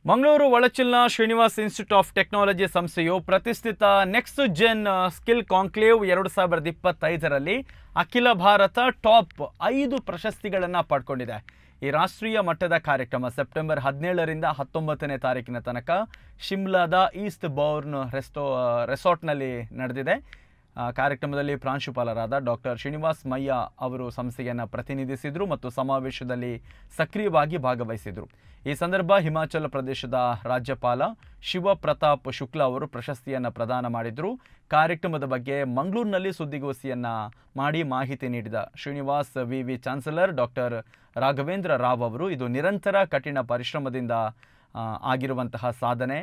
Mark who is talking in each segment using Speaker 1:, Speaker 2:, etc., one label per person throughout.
Speaker 1: ಮಂಗಳೂರು ಒಳಚಿಲ್ನ Srinivas institute of technology ಸಂಸ್ಥೆಯು ಪ್ರತಿಷ್ಠಿತ ನೆಕ್ಸ್ಟ್ ಜೆನ್ ಸ್ಕಿಲ್ ಕಾಂಕ್ಲೇವ್ 2025ರಲ್ಲಿ ಅಖಿಲ ಭಾರತ ಟಾಪ್ 5 ಪ್ರಶಸ್ತಿಗಳನ್ನು ಪಡ್ಕೊಂಡಿದೆ. ಈ ರಾಷ್ಟ್ರೀಯ ಮಟ್ಟದ ಕಾರ್ಯಕ್ರಮ ಸೆಪ್ಟೆಂಬರ್ 17ರಿಂದ 19ನೇ ತಾರೀಕಿನ ತನಕ ಶಿಮ್ಲಾದ ಈಸ್ಟ್ ಬೌರ್ನ್ ರೆಸಾರ್ಟ್ನಲ್ಲಿ ನಡೆದಿದೆ. ಕಾರ್ಯಕ್ರಮದಲ್ಲಿ ಪ್ರಾಂಶುಪಾಲರಾದ ಡಾಕ್ಟರ್ ಶ್ರೀನಿವಾಸ್ ಮಯ್ಯ ಅವರು ಸಂಸ್ಥೆಯನ್ನು ಪ್ರತಿನಿಧಿಸಿದರು ಮತ್ತು ಸಮಾವೇಶದಲ್ಲಿ ಸಕ್ರಿಯವಾಗಿ ಭಾಗವಹಿಸಿದರು. ಈ ಸಂದರ್ಭ ಹಿಮಾಚಲ ಪ್ರದೇಶದ ರಾಜ್ಯಪಾಲ ಶಿವ ಪ್ರತಾಪ್ ಶುಕ್ಲಾ ಅವರು ಪ್ರಶಸ್ತಿಯನ್ನು ಪ್ರದಾನ ಮಾಡಿದರು. ಕಾರ್ಯಕ್ರಮದ ಬಗ್ಗೆ ಮಂಗಳೂರಿನಲ್ಲಿ ಸುದ್ದಿಗೋಷ್ಠಿಯನ್ನು ಮಾಡಿ ಮಾಹಿತಿ ನೀಡಿದ ಶ್ರೀನಿವಾಸ್ ವಿವಿ ಚಾನ್ಸಲರ್ ಡಾಕ್ಟರ್ ರಾಘವೇಂದ್ರ ರಾವ್ ಅವರು, ಇದು ನಿರಂತರ ಕಠಿಣ ಪರಿಶ್ರಮದಿಂದ ಆಗಿರುವಂತಹ ಸಾಧನೆ.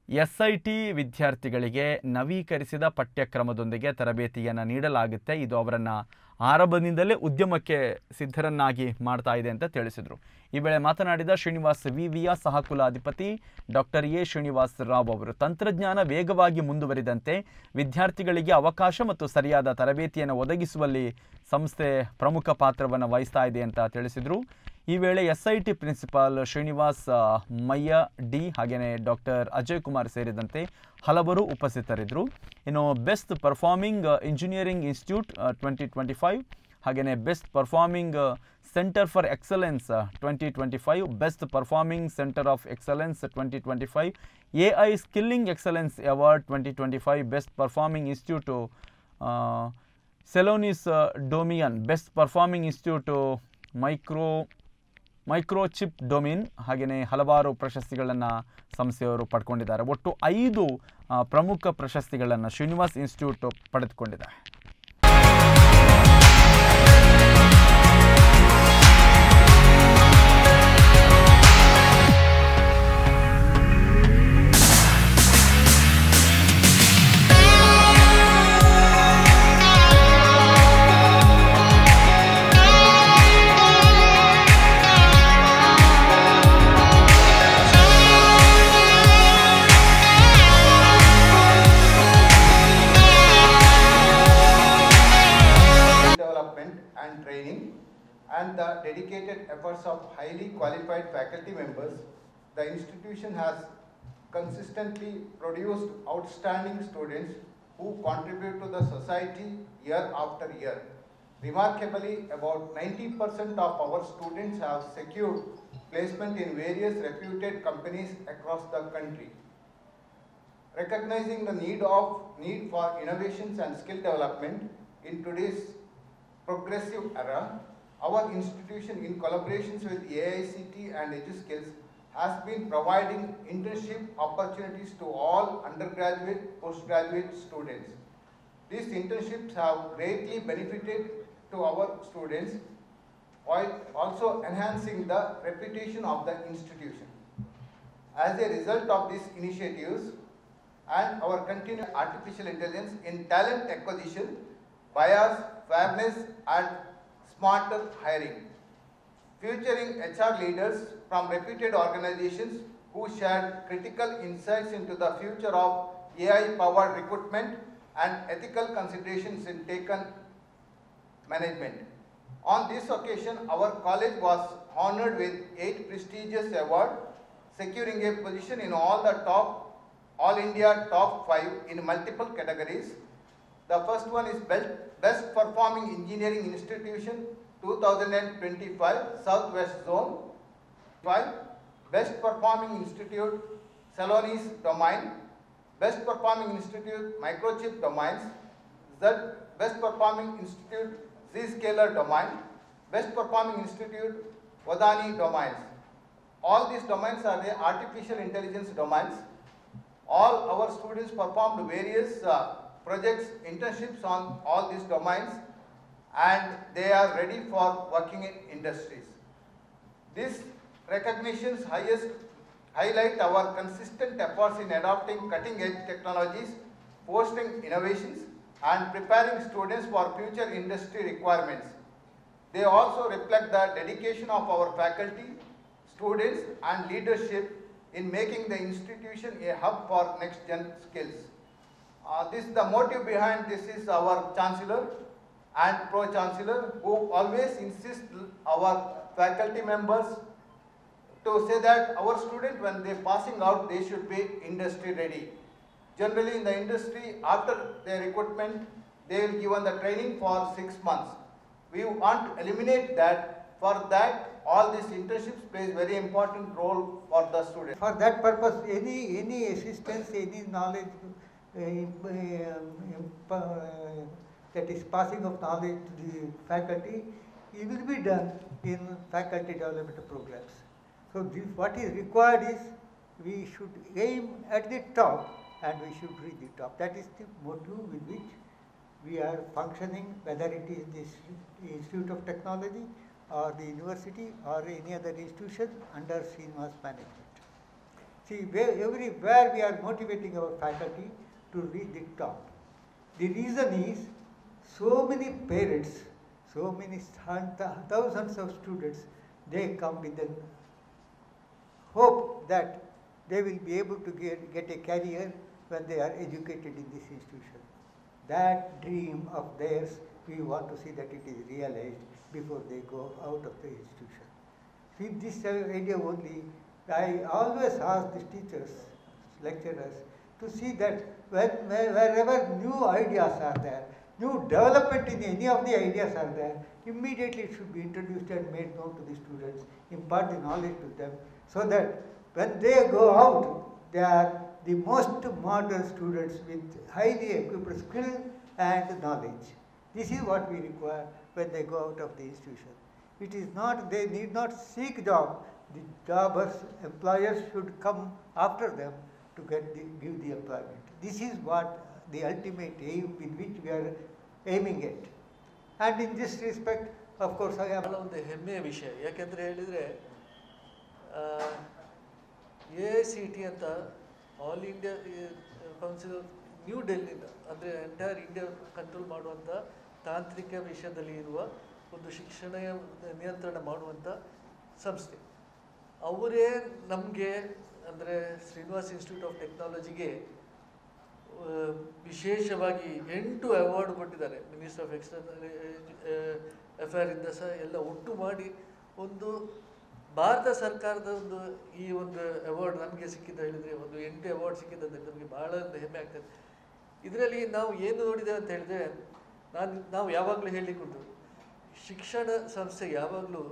Speaker 1: SIT ವಿದ್ಯಾರ್ಥಿಗಳಿಗೆ ನವೀಕರಿಸಿದ ಪಠ್ಯಕ್ರಮದೊಂದಿಗೆ ತರಬೇತಿಯನ್ನು ನೀಡಲಾಗುತ್ತೆ. ಇದು ಅವರನ್ನು ಆರಂಭದಿಂದಲೇ ಉದ್ಯಮಕ್ಕೆ ಸಿದ್ಧರನ್ನಾಗಿ ಮಾಡ್ತಾ ಇದೆ ಅಂತ ತಿಳಿಸಿದರು. ಈ ವೇಳೆ ಮಾತನಾಡಿದ ಶ್ರೀನಿವಾಸ್ ವಿವಿಯ ಸಹಕುಲಾಧಿಪತಿ ಡಾಕ್ಟರ್ ಎ ಶ್ರೀನಿವಾಸ್ ರಾವ್ ಅವರು, ತಂತ್ರಜ್ಞಾನ ವೇಗವಾಗಿ ಮುಂದುವರಿದಂತೆ ವಿದ್ಯಾರ್ಥಿಗಳಿಗೆ ಅವಕಾಶ ಮತ್ತು ಸರಿಯಾದ ತರಬೇತಿಯನ್ನು ಒದಗಿಸುವಲ್ಲಿ ಸಂಸ್ಥೆ ಪ್ರಮುಖ ಪಾತ್ರವನ್ನು ವಹಿಸ್ತಾ ಇದೆ ಅಂತ ತಿಳಿಸಿದರು. ಈ ವೇಳೆ SIT principal Srinivas Mayya D ಹಾಗೆಯೇ ಡಾಕ್ಟರ್ ಅಜಯ್ ಕುಮಾರ್ ಸೇರಿದಂತೆ ಹಲವರು ಉಪಸ್ಥಿತರಿದ್ದರು. ಇನ್ನು ಬೆಸ್ಟ್ ಪರ್ಫಾರ್ಮಿಂಗ್ ಇಂಜಿನಿಯರಿಂಗ್ ಇನ್ಸ್ಟಿಟ್ಯೂಟ್ 2025 ಹಾಗೆಯೇ best performing centre for excellence 2025, best performing centre of excellence 2025, AI skilling excellence award 2025, best performing institute Celonis domain, best performing institute microchip domain ಹಾಗೆಯೇ ಹಲವಾರು ಪ್ರಶಸ್ತಿಗಳನ್ನು ಸಂಸ್ಥೆಯವರು ಪಡ್ಕೊಂಡಿದ್ದಾರೆ. ಒಟ್ಟು 5 ಪ್ರಮುಖ ಪ್ರಶಸ್ತಿಗಳನ್ನು ಶ್ರೀನಿವಾಸ್ ಇನ್ಸ್ಟಿಟ್ಯೂಟ್ ಪಡೆದುಕೊಂಡಿದೆ.
Speaker 2: And the dedicated efforts of highly qualified faculty members, the institution has consistently produced outstanding students who contribute to the society year after year. Remarkably, about 90% of our students have secured placement in various reputed companies across the country. Recognizing the need for innovations and skill development in today's progressive era, our institution, in collaborations with AICT and EduSkills, has been providing internship opportunities to all undergraduate, postgraduate students. These internships have greatly benefited to our students while also enhancing the reputation of the institution. As a result of these initiatives and our continued artificial intelligence in talent acquisition, bias, fairness and smarter hiring, featuring HR leaders from reputed organizations who shared critical insights into the future of AI-powered recruitment and ethical considerations in taken management. On this occasion, our college was honored with 8 prestigious awards, securing a position in all India top 5 in multiple categories. The first one is Best Performing Engineering Institution 2025 Southwest Zone. 5. Best Performing Institute Celonis Domain. Best Performing Institute Microchip Domains. Best Performing Institute Zscaler Domain. Best Performing Institute Wadani Domains. All these domains are the artificial intelligence domains. All our students performed various projects, internships on all these domains, and they are ready for working in industries. These recognitions highlight our consistent efforts in adopting cutting-edge technologies, fostering innovations, and preparing students for future industry requirements. They also reflect the dedication of our faculty, students, and leadership in making the institution a hub for next-gen skills. This is the motive behind this is our Chancellor and Pro-Chancellor, who always insist our faculty members to say that our students, when they passing out, they should be industry ready. Generally in the industry, after their recruitment, they will given the training for 6 months. We want to eliminate that. For that, all these internships plays very important role for the students.
Speaker 3: For that purpose, any assistance, any knowledge that is passing of knowledge to the faculty, it will be done in faculty development programs. So what is required is we should aim at the top and we should reach the top. That is the motive with which we are functioning, whether it is the Institute of Technology or the university or any other institution under Srinivas management. See, everywhere we are motivating our faculty to reach the top. The reason is so many parents, so many thousands of students, they come with the hope that they will be able to get a career when they are educated in this institution. That dream of theirs, we want to see that it is realized before they go out of the institution. With this idea only, I always ask the teachers, lecturers, to see that wherever new ideas are there, new development in any of the ideas are there, immediately it should be introduced and made known to the students, impart the knowledge to them, so that when they go out, they are the most modern students with highly equipped skill and knowledge. This is what we require when they go out of the institution. It is not, they need not seek job. The jobbers, employers should come after them to give the employment. This is what the ultimate aim with which we are aiming at. And in this respect, of course, I am.
Speaker 4: ಒಂದು ಹೆಮ್ಮೆಯ ವಿಷಯ ಯಾಕೆಂದರೆ ಹೇಳಿದರೆ AICT ಅಂತ all India council new ಡೆಲ್ಲಿಯಿಂದ ಅಂದರೆ entire India control ಮಾಡುವಂಥ ತಾಂತ್ರಿಕ ವಿಷಯದಲ್ಲಿ ಇರುವ ಒಂದು ಶಿಕ್ಷಣ ನಿಯಂತ್ರಣ ಮಾಡುವಂಥ ಸಂಸ್ಥೆ. ಅವರೇ ನಮಗೆ ಅಂದರೆ ಶ್ರೀನಿವಾಸ್ ಇನ್ಸ್ಟಿಟ್ಯೂಟ್ ಆಫ್ ಟೆಕ್ನಾಲಜಿಗೆ ವಿಶೇಷವಾಗಿ 8 ಅವಾರ್ಡ್ ಕೊಟ್ಟಿದ್ದಾರೆ. ಮಿನಿಸ್ಟರ್ ಆಫ್ ಎಕ್ಸ್ಟರ್ನಲ್ ಅಫೇರಿಂದ ಸಹ ಎಲ್ಲ ಒಟ್ಟು ಮಾಡಿ ಒಂದು ಭಾರತ ಸರ್ಕಾರದ ಈ ಒಂದು ಅವಾರ್ಡ್ ನಮಗೆ ಸಿಕ್ಕಿದ್ದು ಹೇಳಿದರೆ ಒಂದು 8 ಅವಾರ್ಡ್ ಸಿಕ್ಕಿದ್ದಂದರೆ ನಮಗೆ ಭಾಳ ಹೆಮ್ಮೆ ಆಗ್ತದೆ. ಇದರಲ್ಲಿ ನಾವು ಏನು ನೋಡಿದ್ದೇವೆ ಅಂತ ಹೇಳಿದ್ರೆ ನಾವು ಯಾವಾಗಲೂ ಹೇಳಿಕೊಂಡು ಶಿಕ್ಷಣ ಸಂಸ್ಥೆ ಯಾವಾಗಲೂ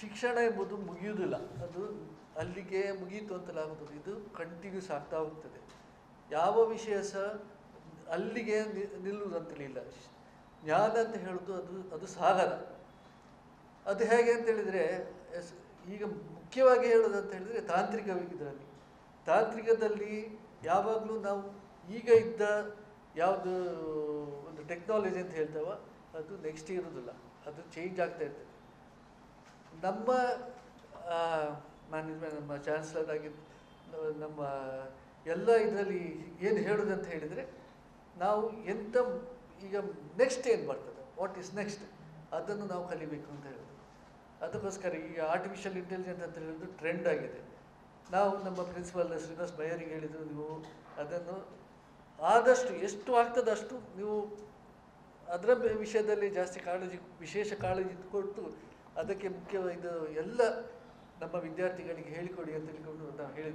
Speaker 4: ಶಿಕ್ಷಣ ಎಂಬುದು ಮುಗಿಯುವುದಿಲ್ಲ, ಅದು ಅಲ್ಲಿಗೆ ಮುಗಿಯಿತು ಅಂತಲಾಗುತ್ತದೆ. ಇದು ಕಂಟಿನ್ಯೂಸ್ ಆಗ್ತಾ ಹೋಗ್ತದೆ. ಯಾವ ವಿಷಯ ಸಹ ಅಲ್ಲಿಗೆ ನಿಲ್ಲುವುದಂತಲಿಲ್ಲ. ಜ್ಞಾನ ಅಂತ ಹೇಳೋದು ಅದು ಸಾಗರ. ಅದು ಹೇಗೆ ಅಂತ ಹೇಳಿದರೆ ಈಗ ಮುಖ್ಯವಾಗಿ ಹೇಳೋದಂತ ಹೇಳಿದರೆ ತಾಂತ್ರಿಕ ಇದರಲ್ಲಿ ತಾಂತ್ರಿಕದಲ್ಲಿ ಯಾವಾಗಲೂ ನಾವು ಈಗ ಇದ್ದ ಯಾವುದು ಒಂದು ಟೆಕ್ನಾಲಜಿ ಅಂತ ಹೇಳ್ತಾವ ಅದು ನೆಕ್ಸ್ಟ್ ಇರೋದಿಲ್ಲ, ಅದು ಚೇಂಜ್ ಆಗ್ತಾ ಇರ್ತದೆ. ನಮ್ಮ ಮ್ಯಾನೇಜ್ಮೆಂಟ್, ನಮ್ಮ ಚಾನ್ಸಲರ್ ಆಗಿ ನಮ್ಮ ಎಲ್ಲ ಇದರಲ್ಲಿ ಏನು ಹೇಳೋದಂತ ಹೇಳಿದರೆ ನಾವು ಎಂಥ ಈಗ ನೆಕ್ಸ್ಟ್ ಏನು ಬರ್ತದೆ, ವಾಟ್ ಈಸ್ ನೆಕ್ಸ್ಟ್, ಅದನ್ನು ನಾವು ಕಲಿಬೇಕು ಅಂತ ಹೇಳೋದು. ಅದಕ್ಕೋಸ್ಕರ ಈಗ ಆರ್ಟಿಫಿಷಿಯಲ್ ಇಂಟೆಲಿಜೆನ್ಸ್ ಅಂತ ಹೇಳೋದು ಟ್ರೆಂಡ್ ಆಗಿದೆ. ನಾವು ನಮ್ಮ ಪ್ರಿನ್ಸಿಪಲ್ ಶ್ರೀನಿವಾಸ್ ಭಯ್ಯರಿಗೆ ಹೇಳಿದರು, ನೀವು ಅದನ್ನು ಆದಷ್ಟು ಎಷ್ಟು ಆಗ್ತದೆ ಅಷ್ಟು ನೀವು ಅದರ ವಿಷಯದಲ್ಲಿ ಜಾಸ್ತಿ ವಿಶೇಷ ಕಾಳಜಿ ಕೊಟ್ಟು ಅದಕ್ಕೆ ಮುಖ್ಯವಾದ ಎಲ್ಲ ನಮ್ಮ ವಿದ್ಯಾರ್ಥಿಗಳಿಗೆ ಹೇಳಿಕೊಡಿ ಅಂತ ಹೇಳಿಕೊಂಡು ನಾವು ಹೇಳಿ